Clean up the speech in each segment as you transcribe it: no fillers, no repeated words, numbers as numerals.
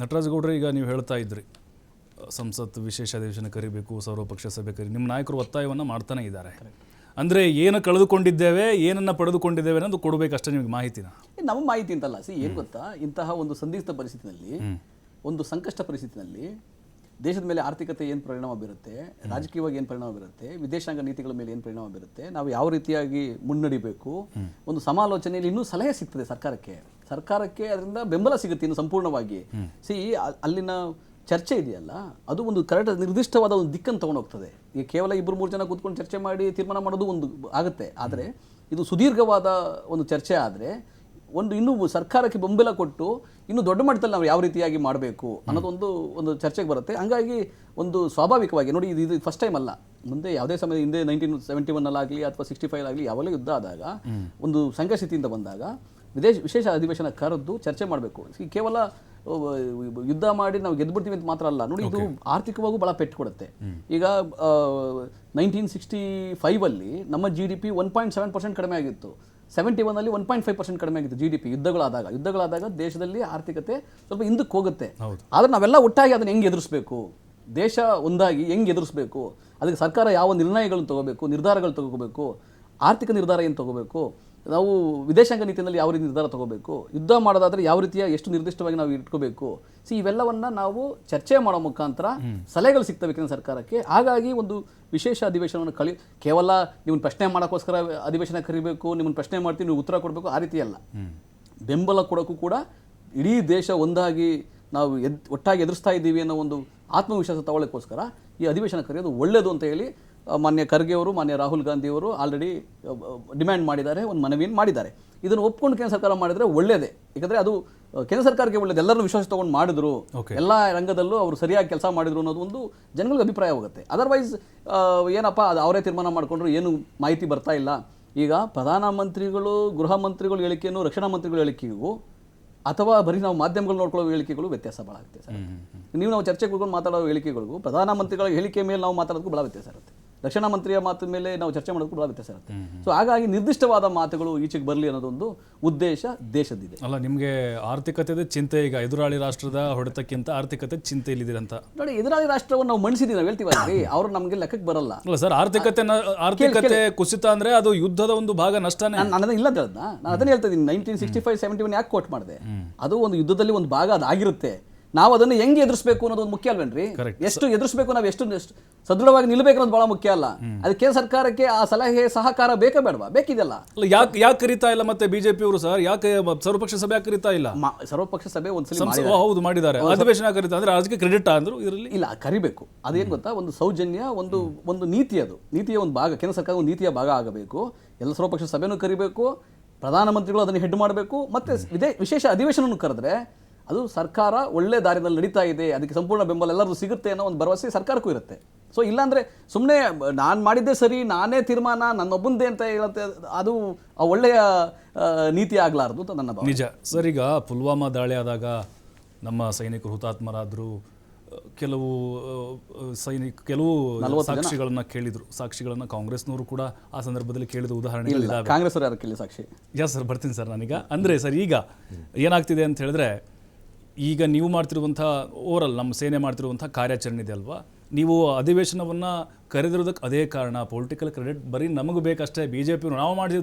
ನಟರಾಜಗೌಡರು, ಈಗ ನೀವು ಹೇಳ್ತಾ ಇದ್ರಿ ಸಂಸತ್ ವಿಶೇಷ ಅಧಿವೇಶನ ಕರಿಬೇಕು, ಸರ್ವಪಕ್ಷ ಸಭೆ ಕರಿ, ನಿಮ್ಮ ನಾಯಕರು ಒತ್ತಾಯವನ್ನು ಮಾಡ್ತಾನೆ ಇದ್ದಾರೆ. ಅಂದರೆ ಏನು ಕಳೆದುಕೊಂಡಿದ್ದೇವೆ, ಏನನ್ನು ಪಡೆದುಕೊಂಡಿದ್ದೇವೆ ಅನ್ನೋದು ಕೊಡಬೇಕಷ್ಟೇ ನಿಮಗೆ ಮಾಹಿತಿನ. ನಮ್ಮ ಮಾಹಿತಿ ಅಂತಲ್ಲ, ಏನು ಗೊತ್ತಾ, ಇಂತಹ ಒಂದು ಸಂದಿಗ್ಧ ಪರಿಸ್ಥಿತಿನಲ್ಲಿ, ಒಂದು ಸಂಕಷ್ಟ ಪರಿಸ್ಥಿತಿನಲ್ಲಿ ದೇಶದ ಮೇಲೆ ಆರ್ಥಿಕತೆ ಏನು ಪರಿಣಾಮ ಬೀರುತ್ತೆ, ರಾಜಕೀಯವಾಗಿ ಏನು ಪರಿಣಾಮ ಬೀರುತ್ತೆ, ವಿದೇಶಾಂಗ ನೀತಿಗಳ ಮೇಲೆ ಏನು ಪರಿಣಾಮ ಬೀರುತ್ತೆ, ನಾವು ಯಾವ ರೀತಿಯಾಗಿ ಮುನ್ನಡಿಬೇಕು, ಒಂದು ಸಮಾಲೋಚನೆಯಲ್ಲಿ ಇನ್ನೂ ಸಲಹೆ ಸಿಗ್ತದೆ ಸರ್ಕಾರಕ್ಕೆ ಅದರಿಂದ ಬೆಂಬಲ ಸಿಗುತ್ತೆ ಇನ್ನು ಸಂಪೂರ್ಣವಾಗಿ. ಅಲ್ಲಿನ ಚರ್ಚೆ ಇದೆಯಲ್ಲ, ಅದು ಒಂದು ಕರೆಕ್ಟ್ ನಿರ್ದಿಷ್ಟವಾದ ಒಂದು ದಿಕ್ಕನ್ನು ತಗೊಂಡು ಹೋಗ್ತದೆ. ಈಗ ಕೇವಲ 2-3 ಜನ ಕೂತ್ಕೊಂಡು ಚರ್ಚೆ ಮಾಡಿ ತೀರ್ಮಾನ ಮಾಡೋದು ಒಂದು ಆಗುತ್ತೆ, ಆದರೆ ಇದು ಸುದೀರ್ಘವಾದ ಒಂದು ಚರ್ಚೆ ಆದರೆ ಇನ್ನೂ ಸರ್ಕಾರಕ್ಕೆ ಬೆಂಬಲ ಕೊಟ್ಟು ಇನ್ನೂ ದೊಡ್ಡ ಮಟ್ಟದಲ್ಲಿ ನಾವು ಯಾವ ರೀತಿಯಾಗಿ ಮಾಡಬೇಕು ಅನ್ನೋದೊಂದು ಒಂದು ಚರ್ಚೆಗೆ ಬರುತ್ತೆ. ಹಂಗಾಗಿ ಒಂದು ಸ್ವಾಭಾವಿಕವಾಗಿ ನೋಡಿ, ಇದು ಫಸ್ಟ್ ಟೈಮ್ ಅಲ್ಲ, ಮುಂದೆ ಯಾವುದೇ ಸಮಯ ಹಿಂದೆ 1971 ಅಥವಾ 65 ಯಾವಾಗಲೂ ಯುದ್ಧ ಆದಾಗ, ಒಂದು ಸಂಘಸ್ಥಿತಿಯಿಂದ ಬಂದಾಗ ವಿಶೇಷ ಅಧಿವೇಶನ ಕರೆದು ಚರ್ಚೆ ಮಾಡಬೇಕು. ಕೇವಲ ಯುದ್ಧ ಮಾಡಿ ನಾವು ಗೆದ್ಬಿಡ್ತೀವಿ ಅಂತ ಮಾತ್ರ ಅಲ್ಲ ನೋಡಿ, ಇದು ಆರ್ಥಿಕವಾಗೂ ಬಹಳ ಪೆಟ್ಟು ಕೊಡುತ್ತೆ. ಈಗ 1965 ನಮ್ಮ GDP 1.7% ಕಡಿಮೆ ಆಗಿತ್ತು, 71 1.5% ಕಡಿಮೆ ಆಗಿತ್ತು GDP. ಯುದ್ಧಗಳಾದಾಗ ದೇಶದಲ್ಲಿ ಆರ್ಥಿಕತೆ ಸ್ವಲ್ಪ ಹಿಂದಕ್ಕೆ ಹೋಗುತ್ತೆ. ಆದ್ರೆ ನಾವೆಲ್ಲ ಒಟ್ಟಾಗಿ ಅದನ್ನ ಹೆಂಗೆ ಎದುರಿಸಬೇಕು, ದೇಶ ಒಂದಾಗಿ ಹೆಂಗೆ ಎದುರಿಸಬೇಕು, ಅದಕ್ಕೆ ಸರ್ಕಾರ ಯಾವ ನಿರ್ಣಯಗಳನ್ನು ತಗೋಬೇಕು, ನಿರ್ಧಾರಗಳು ತಗೋಬೇಕು, ಆರ್ಥಿಕ ನಿರ್ಧಾರ ಏನು ತಗೋಬೇಕು, ನಾವು ವಿದೇಶಾಂಗ ನೀತಿಯಲ್ಲಿ ಯಾವ ರೀತಿ ನಿರ್ಧಾರ ತಗೋಬೇಕು, ಯುದ್ಧ ಮಾಡೋದಾದ್ರೆ ಯಾವ ರೀತಿಯ ಎಷ್ಟು ನಿರ್ದಿಷ್ಟವಾಗಿ ನಾವು ಇಟ್ಕೋಬೇಕು, ಇವೆಲ್ಲವನ್ನ ನಾವು ಚರ್ಚೆ ಮಾಡೋ ಮುಖಾಂತರ ಸಲಹೆಗಳು ಸಿಗ್ತವೆ ಕೇಂದ್ರ ಸರ್ಕಾರಕ್ಕೆ. ಹಾಗಾಗಿ ಒಂದು ವಿಶೇಷ ಅಧಿವೇಶನವನ್ನು ಕೇವಲ ನಿಮ್ಮನ್ನು ಪ್ರಶ್ನೆ ಮಾಡೋಕ್ಕೋಸ್ಕರ ಅಧಿವೇಶನ ಕರಿಬೇಕು, ನಿಮ್ಮನ್ನು ಪ್ರಶ್ನೆ ಮಾಡ್ತೀವಿ ನೀವು ಉತ್ತರ ಕೊಡಬೇಕು, ಆ ರೀತಿ ಅಲ್ಲ. ಬೆಂಬಲ ಕೊಡೋಕ್ಕೂ ಕೂಡ ಇಡೀ ದೇಶ ಒಂದಾಗಿ ನಾವು ಒಟ್ಟಾಗಿ ಎದುರಿಸ್ತಾ ಇದ್ದೀವಿ ಅನ್ನೋ ಒಂದು ಆತ್ಮವಿಶ್ವಾಸ ತಗೊಳ್ಳೋಕ್ಕೋಸ್ಕರ ಈ ಅಧಿವೇಶನ ಕರೆಯೋದು ಒಳ್ಳೆಯದು ಅಂತ ಹೇಳಿ ಮಾನ್ಯ ಖರ್ಗೆ ಅವರು, ಮಾನ್ಯ ರಾಹುಲ್ ಗಾಂಧಿ ಅವರು ಆಲ್ರೆಡಿ ಡಿಮ್ಯಾಂಡ್ ಮಾಡಿದ್ದಾರೆ, ಒಂದು ಮನವಿಯನ್ನು ಮಾಡಿದ್ದಾರೆ. ಇದನ್ನು ಒಪ್ಕೊಂಡು ಕೇಂದ್ರ ಸರ್ಕಾರ ಮಾಡಿದರೆ ಒಳ್ಳೆಯದೇ, ಯಾಕಂದರೆ ಅದು ಕೇಂದ್ರ ಸರ್ಕಾರಕ್ಕೆ ಒಳ್ಳೆಯದು. ಎಲ್ಲರನ್ನು ವಿಶ್ವಾಸ ತೊಗೊಂಡು ಮಾಡಿದ್ರು, ಎಲ್ಲ ರಂಗದಲ್ಲೂ ಅವರು ಸರಿಯಾಗಿ ಕೆಲಸ ಮಾಡಿದ್ರು ಅನ್ನೋದು ಒಂದು ಜನಗಳಿಗೆ ಅಭಿಪ್ರಾಯ ಹೋಗುತ್ತೆ. ಅದರ್ವೈಸ್ ಏನಪ್ಪ ಅದು ಅವರೇ ತೀರ್ಮಾನ ಮಾಡಿಕೊಂಡ್ರು, ಏನು ಮಾಹಿತಿ ಬರ್ತಾ ಇಲ್ಲ. ಈಗ ಪ್ರಧಾನಮಂತ್ರಿಗಳು, ಗೃಹ ಮಂತ್ರಿಗಳು ಹೇಳಿಕೆಯನ್ನು ರಕ್ಷಣಾ ಮಂತ್ರಿಗಳು ಹೇಳಿಕೆಗೂ ಅಥವಾ ಬರೀ ನಾವು ಮಾಧ್ಯಮಗಳು ನೋಡ್ಕೊಳ್ಳೋ ಹೇಳಿಕೆಗಳು ವ್ಯತ್ಯಾಸ ಭಾಳ ಆಗುತ್ತೆ ಸರ್. ನಾವು ಚರ್ಚೆ ಕುತ್ಕೊಂಡು ಮಾತಾಡೋ ಹೇಳಿಕೆಗಳಿಗೂ ಪ್ರಧಾನಮಂತ್ರಿಗಳ ಹೇಳಿಕೆ ಮೇಲೆ ನಾವು ಮಾತಾಡೋದಕ್ಕೂ ಭಾಳ ವ್ಯತ್ಯಾಸ ಇರುತ್ತೆ, ರಕ್ಷಣಾ ಮಂತ್ರಿಯ ಮಾತು ಮೇಲೆ ನಾವು ಚರ್ಚೆ ಮಾಡೋದಕ್ಕೂ ಭಾಳ ವ್ಯತ್ಯಾಸ ಇರುತ್ತೆ. ಹಾಗಾಗಿ ನಿರ್ದಿಷ್ಟವಾದ ಮಾತುಗಳು ಈಚೆಗೆ ಬರಲಿ ಅನ್ನೋದೊಂದು ಉದ್ದೇಶ ದೇಶದಿದೆ. ಅಲ್ಲ, ನಿಮಗೆ ಆರ್ಥಿಕತೆ ಚಿಂತೆ, ಈಗ ಎದುರಾಳಿ ರಾಷ್ಟ್ರದ ಹೊಡೆತಕ್ಕಿಂತ ಆರ್ಥಿಕತೆ ಚಿಂತೆಯಲ್ಲಿದೆ ಅಂತ ನೋಡಿ. ಎದುರಾಳಿ ರಾಷ್ಟ್ರವನ್ನು ನಾವು ಮಣಿಸಿದ್ದೀವಿ, ನಾವು ಹೇಳ್ತೀವಿ, ಅವರು ನಮಗೆ ಲೆಕ್ಕಕ್ಕೆ ಬರಲ್ಲ. ಅಲ್ಲ ಸರ್, ಆರ್ಥಿಕತೆ ಕುಸಿತ ಅಂದ್ರೆ ಅದು ಯುದ್ಧದ ಒಂದು ಭಾಗ, ನಷ್ಟನೇ. ನಾನು ಇಲ್ಲ ಅಂತ ಹೇಳ್ದ, ನಾನು ಅದನ್ನ ಹೇಳ್ತಾ ಇದ್ದೀನಿ. 1965, 71 ಯಾಕೆ ಕೋಟ್ ಮಾಡಿದೆ, ಅದು ಒಂದು ಯುದ್ಧದಲ್ಲಿ ಒಂದು ಭಾಗ ಅದಾಗಿರುತ್ತೆ. ನಾವು ಅದನ್ನು ಹೆಂಗೆ ಎದುರಿಸಬೇಕು ಅನ್ನೋದು ಒಂದು ಮುಖ್ಯ ಅಲ್ವೇನ್ರಿ. ಎಷ್ಟು ಎದುರಿಸಬೇಕು, ನಾವು ಎಷ್ಟು ಸದೃಢವಾಗಿ ನಿಲ್ಲಬೇಕು ಅನ್ನೋದು ಬಹಳ ಮುಖ್ಯ ಅಲ್ಲ. ಅದಕ್ಕೆ ಸರ್ಕಾರಕ್ಕೆ ಆ ಸಲಹೆ ಸಹಕಾರ ಬೇಕಾ ಬೇಡವಾ, ಬೇಕಿದೆಲ್ಲ. ಯಾಕೆ ಕರೀತಾ ಇಲ್ಲ ಮತ್ತೆ ಬಿಜೆಪಿ ಅವರು ಸರ್? ಯಾಕೆ ಸರ್ವಪಕ್ಷ ಸಭೆ ಯಾಕೆ ಕರೀತಾ ಇಲ್ಲ? ಸರ್ವಪಕ್ಷ ಸಭೆ ಒಂದ್ಸಲ ಹೌದು ಮಾಡಿದ್ದಾರೆ, ಅಧಿವೇಶನ ಕರೀತಾ ಅಂದ್ರೆ ಅದಕ್ಕೆ ಕ್ರೆಡಿಟ್ ಅಂದ್ರು ಇದರಲ್ಲಿ ಇಲ್ಲ, ಕರಿಬೇಕು. ಅದೇನ್ ಗೊತ್ತಾ, ಒಂದು ಸೌಜನ್ಯ, ಒಂದು ನೀತಿ, ಅದು ನೀತಿಯ ಒಂದು ಭಾಗ, ಕೇಂದ್ರ ಸರ್ಕಾರ ಒಂದು ನೀತಿಯ ಭಾಗ ಆಗಬೇಕು. ಎಲ್ಲ ಸರ್ವಪಕ್ಷ ಸಭೆನೂ ಕರಿಬೇಕು, ಪ್ರಧಾನಮಂತ್ರಿಗಳು ಅದನ್ನು ಹೆಡ್ ಮಾಡಬೇಕು, ಮತ್ತೆ ವಿಶೇಷ ಅಧಿವೇಶನವನ್ನು ಕರೆದ್ರೆ ಅದು ಸರ್ಕಾರ ಒಳ್ಳೆ ದಾರಿಯಲ್ಲಿ ನಡೀತಾ ಇದೆ, ಅದಕ್ಕೆ ಸಂಪೂರ್ಣ ಬೆಂಬಲ ಎಲ್ಲರೂ ಸಿಗುತ್ತೆ ಅನ್ನೋ ಒಂದು ಭರವಸೆ ಸರ್ಕಾರಕ್ಕೂ ಇರುತ್ತೆ. ಸೊ ಇಲ್ಲಾಂದ್ರೆ ಸುಮ್ಮನೆ ನಾನು ಮಾಡಿದ್ದೆ ಸರಿ, ನಾನೇ ತೀರ್ಮಾನ ನನ್ನೊಬ್ಬಂದೇ ಅಂತ ಹೇಳುತ್ತೆ, ಅದು ಒಳ್ಳೆಯ ನೀತಿ ಆಗಲಾರದು ಅಂತ ನನ್ನ ಭಾವನೆ. ನಿಜ ಸರ್. ಈಗ ಪುಲ್ವಾಮಾ ದಾಳಿ ಆದಾಗ ನಮ್ಮ ಸೈನಿಕರು ಹುತಾತ್ಮರಾದ್ರು, ಕೆಲವು ಸಾಕ್ಷಿಗಳನ್ನ ಕಾಂಗ್ರೆಸ್ನವರು ಕೂಡ ಆ ಸಂದರ್ಭದಲ್ಲಿ ಕೇಳಿದ ಉದಾಹರಣೆಗಳಿದ್ದಾವೆ. ಕಾಂಗ್ರೆಸ್ ಅವರು ಯಾರು ಕೇಳಿ ಸಾಕ್ಷಿ? ಯಾ ಸರ್, ಬರ್ತೀನಿ ಸರ್ ನಾನೀಗ. ಅಂದರೆ ಸರ್, ಈಗ ಏನಾಗ್ತಿದೆ ಅಂತ ಹೇಳಿದ್ರೆ, ಈಗ ನೀವು ಮಾಡ್ತಿರುವಂಥ ಓವರಲ್ ನಮ್ಮ ಸೇನೆ ಮಾಡ್ತಿರುವಂಥ ಕಾರ್ಯಾಚರಣೆ ಇದೆ ಅಲ್ವಾ, ನೀವು ಅಧಿವೇಶನವನ್ನು ಕರೆದಿರೋದಕ್ಕೆ ಅದೇ ಕಾರಣ, ಪೊಲಿಟಿಕಲ್ ಕ್ರೆಡಿಟ್ ಬರೀ ನಮಗೂ ಬೇಕಷ್ಟೇ, BJP ನಾವು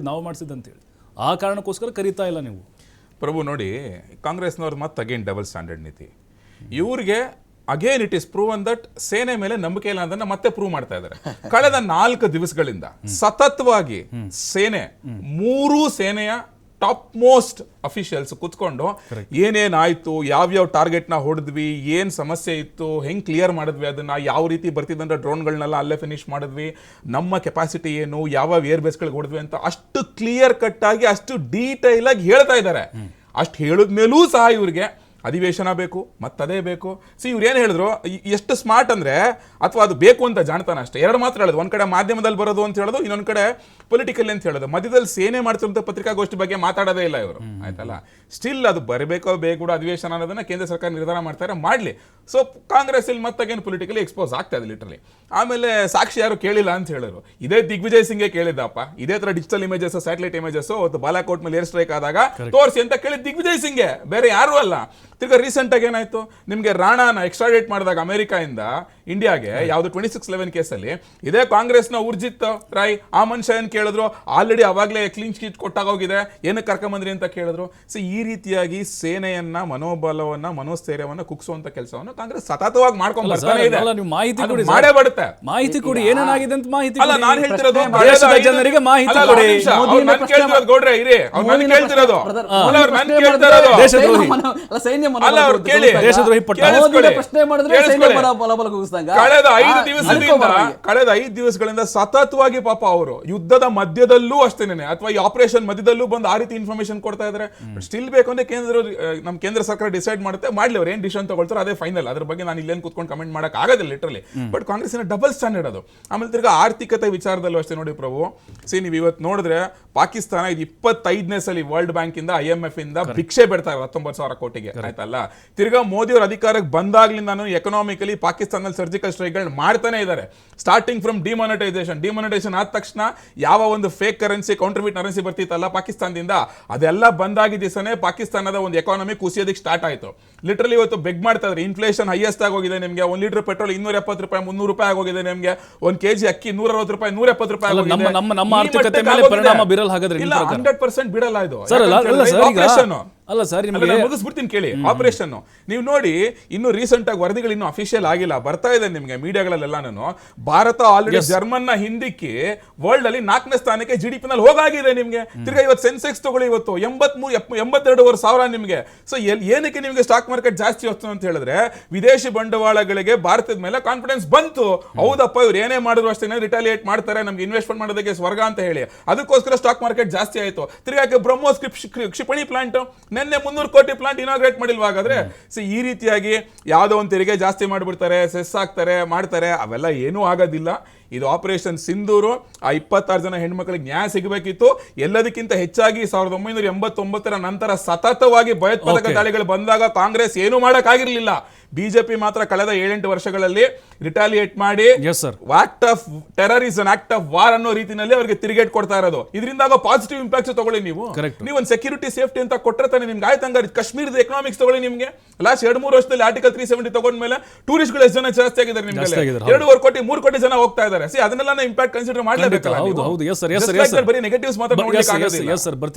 ಮಾಡಿಸಿದ್ದು ಅಂತೇಳಿ ಆ ಕಾರಣಕ್ಕೋಸ್ಕರ ಕರೀತಾ ಇಲ್ಲ ನೀವು. ಪ್ರಭು ನೋಡಿ, ಕಾಂಗ್ರೆಸ್ನವ್ರು ಮತ್ತೆ ಅಗೇನ್ ಡಬಲ್ ಸ್ಟ್ಯಾಂಡರ್ಡ್ ನೀತಿ. ಇವ್ರಿಗೆ again it is proven that ಸೇನೆ ಮೇಲೆ ನಂಬಿಕೆ ಇಲ್ಲ ಅಂತ ಮತ್ತೆ ಪ್ರೂವ್ ಮಾಡ್ತಾ ಇದ್ದಾರೆ. ಕಳೆದ 4 ದಿವಸಗಳಿಂದ ಸತತವಾಗಿ ಸೇನೆ, 3 ಸೇನೆಯ ಟಾಪ್ ಮೋಸ್ಟ್ ಅಫಿಷಿಯಲ್ಸ್ ಕುತ್ಕೊಂಡು ಏನೇನಾಯ್ತು, ಯಾವ್ಯಾವ ಟಾರ್ಗೆಟ್ನ ಹೊಡೆದ್ವಿ, ಏನ್ ಸಮಸ್ಯೆ ಇತ್ತು, ಹೆಂಗ್ ಕ್ಲಿಯರ್ ಮಾಡಿದ್ವಿ, ಅದನ್ನ ಯಾವ ರೀತಿ ಬರ್ತಿದ್ದಂದ್ರೆ ಡ್ರೋನ್ಗಳನ್ನೆಲ್ಲ ಅಲ್ಲೇ ಫಿನಿಶ್ ಮಾಡಿದ್ವಿ, ನಮ್ಮ ಕೆಪಾಸಿಟಿ ಏನು, ಯಾವ ಏರ್ ಬೇಸ್ಗಳಿಗೆ ಹೊಡೆದ್ವಿ ಅಂತ ಅಷ್ಟು ಕ್ಲಿಯರ್ ಕಟ್ ಆಗಿ, ಅಷ್ಟು ಡೀಟೈಲ್ ಆಗಿ ಹೇಳ್ತಾ ಇದ್ದಾರೆ. ಅಷ್ಟು ಹೇಳಿದ್ಮೇಲೂ ಸಹ ಇವ್ರಿಗೆ ಅಧಿವೇಶನ ಬೇಕು, ಮತ್ತದೇ ಬೇಕು. ಇವ್ರು ಏನು ಹೇಳಿದ್ರು, ಎಷ್ಟು ಸ್ಮಾರ್ಟ್ ಅಂದ್ರೆ, ಅಥವಾ ಅದು ಬೇಕು ಅಂತ ಜಾಣ್ತಾನೆ ಅಷ್ಟೇ. ಎರಡು ಮಾತ್ರ ಹೇಳೋದು, ಒಂದ್ ಕಡೆ ಮಾಧ್ಯಮದಲ್ಲಿ ಬರೋದು ಅಂತ ಹೇಳೋದು, ಇನ್ನೊಂದ್ ಕಡೆ ಪೊಲಿಟಿಕಲ್ ಅಂತ ಹೇಳೋದು. ಮಧ್ಯದಲ್ಲಿ ಸೇನೆ ಮಾಡ್ತಿರುವಂತ ಪತ್ರಿಕಾಗೋಷ್ಠಿ ಬಗ್ಗೆ ಮಾತಾಡೋದೇ ಇಲ್ಲ ಇವರು, ಆಯ್ತಲ್ಲ. ಸ್ಟಿಲ್ ಅದು ಬರಬೇಕೋ ಬೇಕು ಅಧಿವೇಶನ ಅನ್ನೋದನ್ನ ಕೇಂದ್ರ ಸರ್ಕಾರ ನಿರ್ಧಾರ ಮಾಡ್ತಾರೆ, ಮಾಡ್ಲಿ. ಸೊ ಕಾಂಗ್ರೆಸ್ ಇಲ್ಲಿ ಮತ್ತಾಗೇನು ಪೊಲಿಟಿಕಲಿ ಎಕ್ಸ್ಪೋಸ್ ಆಗ್ತಾ ಇದೆ ಲಿಟರಲಿ. ಆಮೇಲೆ ಸಾಕ್ಷಿ ಯಾರು ಕೇಳಿಲ್ಲ ಅಂತ ಹೇಳಿದ್ರು. ಇದೇ ದಿಗ್ವಿಜಯ್ ಸಿಂಗ್ಗೆ ಕೇಳಿದ್ದಪ್ಪ, ಇದೇ ತರ digital images satellite images Balakot ಮೇಲೆ ಏರ್ ಸ್ಟ್ರೈಕ್ ಆದಾಗ ತೋರಿಸಿ ಅಂತ ಕೇಳಿದ್ ದಿಗ್ವಿಜಯ್ ಸಿಂಗ್ಗೆ, ಬೇರೆ ಯಾರು ಅಲ್ಲ. ತಿರ್ಗಾ ರೀಸೆಂಟ್ ಆಗಿ ಏನಾಯ್ತು, ನಿಮ್ಗೆ ರಾಣಾನ ಎಕ್ಸ್ಟ್ರಾಡೇಟ್ ಮಾಡಿದಾಗ ಅಮೆರಿಕಾಯಿಂದ ಇಂಡಿಯಾಗೆ ಯಾವ್ದು 2611 ಕೇಸಲ್ಲಿ ಇದೇ ಕಾಂಗ್ರೆಸ್ನ ಉರ್ಜಿತ್ ರಾಯ್ ಆ ಮನುಷ್ಯ ಏನ್ ಕೇಳಿದ್ರು, ಆಲ್ರೆಡಿ ಅವಾಗಲೇ ಕ್ಲೀನ್ ಶೀಟ್ ಕೊಟ್ಟಾಗೋಗಿದೆ, ಏನಕ್ಕೆ ಕರ್ಕೊಂಬಂದ್ರಿ ಅಂತ ಕೇಳಿದ್ರು. ಸೊ ಈ ರೀತಿಯಾಗಿ ಸೇನೆಯನ್ನ ಮನೋಬಲವನ್ನ ಮನೋಸ್ಥೈರ್ಯವನ್ನ ಕುಗ್ಸುವಂತ ಕೆಲಸವನ್ನು ಕಾಂಗ್ರೆಸ್ ಸತತವಾಗಿ ಮಾಡ್ಕೊಂಡ್ ಬರ್ತಾನೆ ಇದೆ. ಅಲ್ಲ, ನೀವು ಮಾಹಿತಿ ಅದು ಕೊಡಿ ಮಾಡೇ ಬಿಡುತ್ತೆ. ಮಾಹಿತಿ ಕೊಡಿ, ಏನೇನಾಗಿದೆ ಅಂತ ಮಾಹಿತಿ ಅಲ್ಲ, ಕೊಡಿ. ನಾನು ಹೇಳ್ತಿರೋದು ದೇಶದ ಜನರಿಗೆ ಮಾಹಿತಿ ಅಲ್ಲ, ಕೊಡಿ. ಒಂದ್ ನಿಮಿಷ, ಅವ್ರು ನನ್ ಕೇಳ್ತಿರೋದು ಗೌಡ್ರೆ ಇರಿ, ಅವ್ರು ನನ್ ಕೇಳ್ತಿರೋದು ಅಲ್ಲ, ಅವ್ರು ನನ್ ಕೇಳ್ತಿರೋದು ದೇಶದ್ರೋಹಿ. ಅಲ್ಲ, ಅವ್ರು ಕೇಳಿ, ದೇಶದ್ರೋಹಿ ಪಟ್ಟ. ಕೇಳಿಸ್ಕೊಳ್ಳಿ. ಪ್ರಶ್ನೆ ಮಾಡಿದ್ರೆ ಕೇಳಿಸ್ಕೊಳ್ಳಿ. ಸೈನ್ಯ ಬಲ ಕುಗ್ಸ್ದಂಗ. ಕಳೆದ 5 ದಿವಸಗಳಿಂದ ಸತತವಾಗಿ ಪಾಪ ಅವರು ಯುದ್ಧದ ಮಧ್ಯದಲ್ಲೂ ಅಷ್ಟೇನೆ ಅಥವಾ ಈ ಆಪರೇಷನ್ ಮಧ್ಯದಲ್ಲೂ ಬಂದು ಆ ರೀತಿ ಇನ್ಫಾರ್ಮೇಶನ್ ಕೊಡ್ತಾ ಇದ್ದಾರೆ. ಸ್ಟಿಲ್ ಬೇಕು ಅಂದ್ರೆ ನಮ್ಮ ಕೇಂದ್ರ ಸರ್ಕಾರ ಡಿಸೈಡ್ ಮಾಡುತ್ತೆ, ಮಾಡ್ಲಿ ಅವ್ರು ಏನ್ ಡಿಸಿಷನ್ ತಗೊಳ್ತಾರೆ ಅದೇ ಫೈನಲ್. ಅದ್ರ ಬಗ್ಗೆ ನಾನು ಇಲ್ಲೇನು ಕೂತ್ಕೊಂಡು ಕಮೆಂಟ್ ಮಾಡಕ್ ಆಗೋದಿಲ್ಲ ಲಿಟರಲಿ. ಬಟ್ ಕಾಂಗ್ರೆಸ್ಸಿನ ಡಬಲ್ ಸ್ಟ್ಯಾಂಡರ್ಡ್ ಅದು. ಆಮೇಲೆ ತಿರ್ಗಾ ಆರ್ಥಿಕತೆ ವಿಚಾರದಲ್ಲೂ ಅಷ್ಟೇ ನೋಡಿ ಪ್ರಭು. ನೀವು ಇವತ್ತು ನೋಡಿದ್ರೆ ಪಾಕಿಸ್ತಾನ ಇದು 25ನೇ ಸಲ ವರ್ಲ್ಡ್ ಬ್ಯಾಂಕ್ ಇಂದ IMF ಇಂದ ಭಿಕ್ಷೆ ಬಿಡ್ತಾ ಇದೆ 19,000 ಕೋಟಿಗೆ, ಆಯ್ತಲ್ಲ. ತಿರ್ಗಾ ಮೋದಿ ಅವ್ರ ಅಧಿಕಾರಕ್ಕೆ ಬಂದಾಗ್ಲಿಂದ ಎಕನಾಮಿಕಲಿ ಪಾಕಿಸ್ತಾನದಲ್ಲಿ ಸರ್ಜಿಕಲ್ ಸ್ಟ್ರೈಕ್ಗಳು ಮಾಡ್ತಾನೆ ಇದ್ದಾರೆ. ಸ್ಟಾರ್ಟಿಂಗ್ ಫ್ರಮ್ ಡಿಮಾನಿಟೈಸೇಷನ್ ಆದ ತಕ್ಷಣ ಯಾವ ಒಂದು ಫೇಕ್ ಕರೆನ್ಸಿ ಕೌಂಟರ್ಫಿಟ್ ಕರೆನ್ಸಿ ಬರ್ತಿತ್ತಲ್ಲ ಪಾಕಿಸ್ತಾನದಿಂದ, ಅದೆಲ್ಲ ಬಂದಾಗಿದ್ದ ದಿವಸನೇ ಪಾಕಿಸ್ತಾನದ ಒಂದು ಎಕಾನಮಿ ಕುಸಿಯೋದಕ್ಕೆ ಸ್ಟಾರ್ಟ್ ಆಯ್ತು. ಲಿಟರಲಿ ಇವತ್ತು ಬೆಗ್ ಮಾಡ್ತಾ ಇದ್ದಾರೆ. ಇನ್ಫ್ಲೇಷನ್ ಹೈಯೆಸ್ಟ್ ಆಗೋಗಿದೆ ನಿಮಗೆ. 1 ಲೀಟರ್ ಪೆಟ್ರೋಲ್ 270 ರೂಪಾಯಿ 300 ರೂಪಾಯಿ ಆಗೋಗಿದೆ ನಿಮಗೆ. 1 kg ಅಕ್ಕಿ 160 ರೂಪಾಯಿ 170 ರೂಪಾಯಿ ಆಗೋಗಿದೆ. ನಮ್ಮ ಆರ್ಥಿಕತೆ ಮೇಲೆ ಪರಿಣಾಮ ಬೀರಲ್ಲ ಹಾಗಾದ್ರೆ? ಇಲ್ಲ, 100% ಬಿಡಲ್ಲ ಇದು. ಅಲ್ಲ ಸರ್, ಮುಗಿಸ್ಬಿಡ್ತೀನಿ ಕೇಳಿ. ಆಪರೇಷನ್ ನೀವು ನೋಡಿ, ಇನ್ನು ರೀಸೆಂಟ್ ಆಗಿ ವರದಿಗಳು ಇನ್ನು ಅಫಿಷಿಯಲ್ ಆಗಿಲ್ಲ, ಬರ್ತಾ ಇದೆ ನಿಮ್ಗೆ ಮೀಡಿಯಾಗಳಲ್ಲೆಲ್ಲಾನು. ಭಾರತ ಆಲ್ರೆಡಿ ಜರ್ಮನ್ ನ ಹಿಂದಿಕ್ಕಿ ವರ್ಲ್ಡ್ ಅಲ್ಲಿ 4ನೇ ಸ್ಥಾನಕ್ಕೆ GDP ನಲ್ಲಿ ಹೋಗಾಗಿದೆ ನಿಮ್ಗೆ. ತಿರ್ಗಾ ಇವತ್ತು ಸೆನ್ಸೆಕ್ಸ್ ತಗೊಳ್ಳಿ, ಇವತ್ತು 82,000 ನಿಮ್ಗೆ. ಸೊ ಏನಕ್ಕೆ ನಿಮ್ಗೆ ಸ್ಟಾಕ್ ಮಾರ್ಕೆಟ್ ಜಾಸ್ತಿ ಹೋಗ್ತು ಅಂತ ಹೇಳಿದ್ರೆ, ವಿದೇಶಿ ಬಂಡವಾಳಗಳಿಗೆ ಭಾರತದ ಮೇಲೆ ಕಾನ್ಫಿಡೆನ್ಸ್ ಬಂತು. ಹೌದಪ್ಪ, ಇವ್ರು ಏನೇ ಮಾಡಿದ್ರು ಅಷ್ಟೇ ರಿಟಾಲಿಯೇಟ್ ಮಾಡ್ತಾರೆ, ನಮ್ಗೆ ಇನ್ವೆಸ್ಟ್ಮೆಂಟ್ ಮಾಡೋದಕ್ಕೆ ಸ್ವರ್ಗ ಅಂತ ಹೇಳಿ, ಅದಕ್ಕೋಸ್ಕರ ಸ್ಟಾಕ್ ಮಾರ್ಕೆಟ್ ಜಾಸ್ತಿ ಆಯ್ತು. ತಿರ್ಗಾಕ್ಕೆ ಬ್ರಹ್ಮೋಸ್ ಕ್ಷಿಪಣಿ ಪ್ಲಾಂಟ್ ನಿನ್ನೆ 300 ಕೋಟಿ ಪ್ಲಾಂಟ್ ಇನಾಗ್ರೇಟ್ ಮಾಡಿಲ್ವಾ ಹಾಗಾದ್ರೆ? ಸೊ ಈ ರೀತಿಯಾಗಿ ಯಾವುದೋ ಒಂದು ತೆರಿಗೆ ಜಾಸ್ತಿ ಮಾಡಿಬಿಡ್ತಾರೆ, ಸೆಸ್ ಹಾಕ್ತಾರೆ, ಮಾಡ್ತಾರೆ, ಅವೆಲ್ಲ ಏನೂ ಆಗೋದಿಲ್ಲ. ಇದು ಆಪರೇಷನ್ ಸಿಂಧೂರು. ಆ 26 ಜನ ಹೆಣ್ಮಕ್ಳಿಗೆ ನ್ಯಾಯ ಸಿಗಬೇಕಿತ್ತು. ಎಲ್ಲದಕ್ಕಿಂತ ಹೆಚ್ಚಾಗಿ 1989 ನಂತರ ಸತತವಾಗಿ ಭಯೋತ್ಪಾದಕ ದಾಳಿಗಳು ಬಂದಾಗ ಕಾಂಗ್ರೆಸ್ ಏನೂ ಮಾಡಕ್ಕಾಗಿರ್ಲಿಲ್ಲ. ಬಿಜೆಪಿ ಮಾತ್ರ ಕಳೆದ 7-8 ವರ್ಷಗಳಲ್ಲಿ ರಿಟಾಲಿಯೇಟ್ ಮಾಡಿ act of terrorism, act of war ಅನ್ನೋ ರೀತಿಯಲ್ಲಿ ಅವರಿಗೆ ತಿರುಗೇಟ್ ಕೊಡ್ತಾ ಇರೋದು. ಇದರಿಂದ ಪಾಸಿಟಿವ್ ಇಂಪ್ಯಾಕ್ಟ್ಸ್ ತಗೊಳ್ಳಿ. ನೀವು ಒಂದು ಸೆಕ್ಯೂರಿಟಿ ಸೇಫ್ಟಿ ಅಂತ ಕೊಟ್ಟರೆ ತಾನೆ ನಿಮ್ಗೆ ಆಯ್ತು. ಹಂಗಾರೆ ಕಾಶ್ಮೀರದ ಎಕನಾಮಿಕ್ಸ್ ತಗೊಳ್ಳಿ. ನಿಮ್ಗೆ ಲಾಸ್ಟ್ 2-3 ವರ್ಷದಲ್ಲಿ ಆರ್ಟಿಕಲ್ 370 ತಗೊಂಡ್ಮೇಲೆ ಟೂರಿಸ್ಟ್ಗಳು ಎಷ್ಟು ಜನ ಜಾಸ್ತಿ ಆಗಿದ್ದಾರೆ ನಿಮ್ಗೆ? 2.5 ಕೋಟಿ 3 ಕೋಟಿ ಜನ ಹೋಗ್ತಾ ಇದ್ದಾರೆ. ಅದನ್ನೆಲ್ಲ ಇಂಪ್ಯಾಕ್ಟ್ ಕನ್ಸಿಡರ್ ಮಾಡಲೇಬೇಕಲ್ಲ. ಹೌದು, ಹೌದು, ಎಸ್ ಸರ್, ಬರೀ ನೆಗೆಟಿವ್ಸ್ ಮಾತ್ರ ನೋಡ್ಲಿಕ್ಕೆ ಆಗೋದಿಲ್ಲ.